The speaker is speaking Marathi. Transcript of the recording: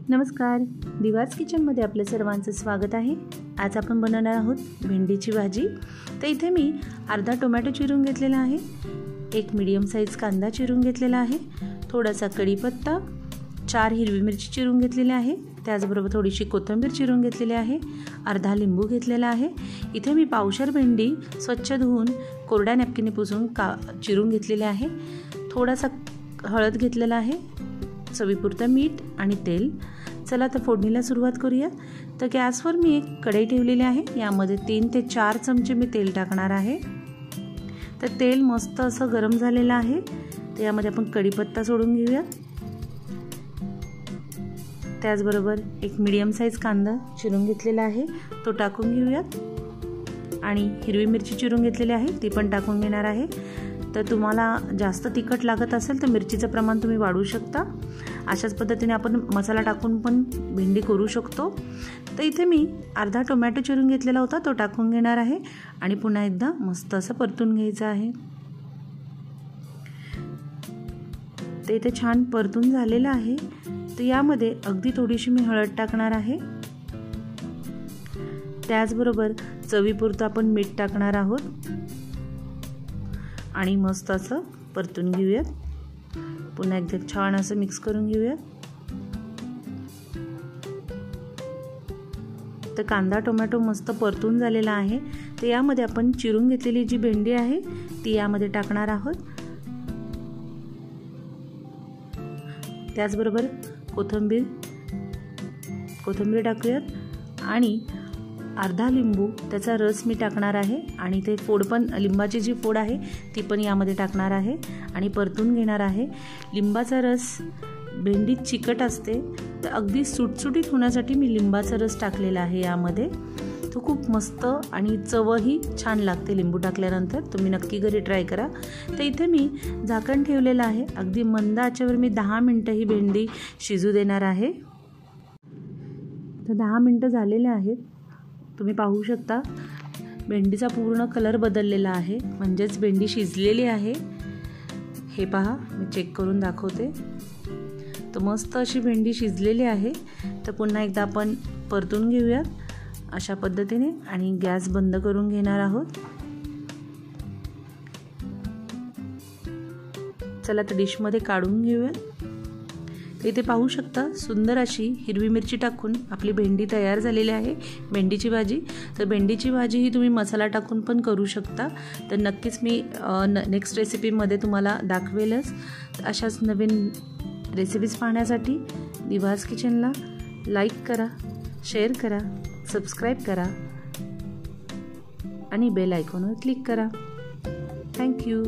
नमस्कार, दिवास किचनमध्ये आपल्या सर्वांचं स्वागत आहे। आज आपण बनवणार आहोत भेंडीची भाजी। तर इथे मी अर्धा टोमॅटो चिरून घेतलेला आहे, एक मीडियम साइज कांदा चिरून घेतलेला आहे, थोडासा कढीपत्ता, 4 हिरवी मिरची चिरून घेतलेली आहे, त्याचबरोबर थोडीशी कोथिंबीर चिरून घेतलेली आहे, अर्धा लिंबू घेतलेला आहे। इथे मी पावशर भेंडी स्वच्छ धुवून कोरड्या नॅपकिनने पुसून चिरून घेतलेली आहे, थोडासा हळद घेतलेला आहे, चवीपुरतं मीठ आणि तेल। चला तर फोडणीला सुरुवात करूया। तर गॅसवर मी एक कढई ठेवलेली आहे, यामध्ये 3 ते 4 चमचे मी तेल टाकणार आहे। तर तेल मस्त असं गरम झालेलं आहे, तर यामध्ये आपण कढीपत्ता सोडून घेऊया, त्याचबरोबर एक मीडियम साइज कांदा चिरून घेतलेला आहे तो टाकून घेऊयात, आणि हिरवी मिरची चिरून घेतलेली आहे ती पण टाकून घेणार आहे। तर तुम्हाला जास्त तिखट लागत असेल तर मिरचीचं प्रमाण तुम्ही वाढवू शकता। अशाच पद्धतीने आपण मसाला टाकून पण भेंडी करू शकतो। तर इथे मी अर्धा टोमॅटो चिरून घेतलेला होता तो टाकून घेणार आहे, आणि पुन्हा एकदा मस्त असं परतून घ्यायचं आहे। ते इथे छान परतून झालेलं आहे, तर यामध्ये अगदी थोडीशी मी हळद टाकणार आहे, त्याचबरोबर चवीपुरतं आपण मीठ टाकणार आहोत, आणि मस्त असं परतून घेऊयात। पुन्हा एकदा छान असं मिक्स करून घेऊयात। तर कांदा टोमॅटो मस्त परतून झालेला आहे, तर यामध्ये आपण चिरून घेतलेली जी भेंडी आहे ती यामध्ये टाकणार आहोत, त्याचबरोबर कोथिंबीर टाकूयात, आणि अर्धा लिंबू त्याचा रस मी टाकणार आहे, आणि ते फोड पण लिंबाची जी फोड आहे ती पण यामध्ये टाकणार आहे आणि परतून घेणार आहे। लिंबाचा रस भेंडीत चिकट असते, तर अगदी सुटसुटीत होण्यासाठी मी लिंबाचा रस टाकलेला आहे यामध्ये। तो खूप मस्त आणि चवही छान लागते लिंबू टाकल्यानंतर, तुम्ही नक्की घरी ट्राय करा। तर इथे मी झाकण ठेवलेलं आहे, अगदी मंद आचेवर मी 10 मिनिटं ही भेंडी शिजू देणार आहे। तर 10 मिनिटं झालेले आहेत, तुम्ही पाहू शकता भेंडीचा पूर्ण कलर बदललेला आहे, म्हणजेच भेंडी शिजलेली आहे। हे पहा, मी चेक करून दाखवते, तर मस्त अशी भेंडी शिजलेली आहे। तर पुन्हा एकदा आपण परतून घेऊया अशा पद्धतीने, आणि गॅस बंद करून घेणार आहोत। चला तर डिशमध्ये काढून घेऊया। इथे पाहू शकता सुंदर अशी हिरवी मिरची टाकून आपली भेंडी तयार झालेली आहे, भेंडीची भाजी। तर भेंडीची भाजी ही तुम्ही मसाला टाकून पण करू शकता, तर नक्कीच मी नेक्स्ट रेसिपीमध्ये तुम्हाला दाखवेलच। अशाच नवीन रेसिपीज पाहण्यासाठी दिवास किचनला लाईक करा, शेअर करा, सबस्क्राईब करा, आणि बेल आयकॉनवर क्लिक करा। थँक्यू।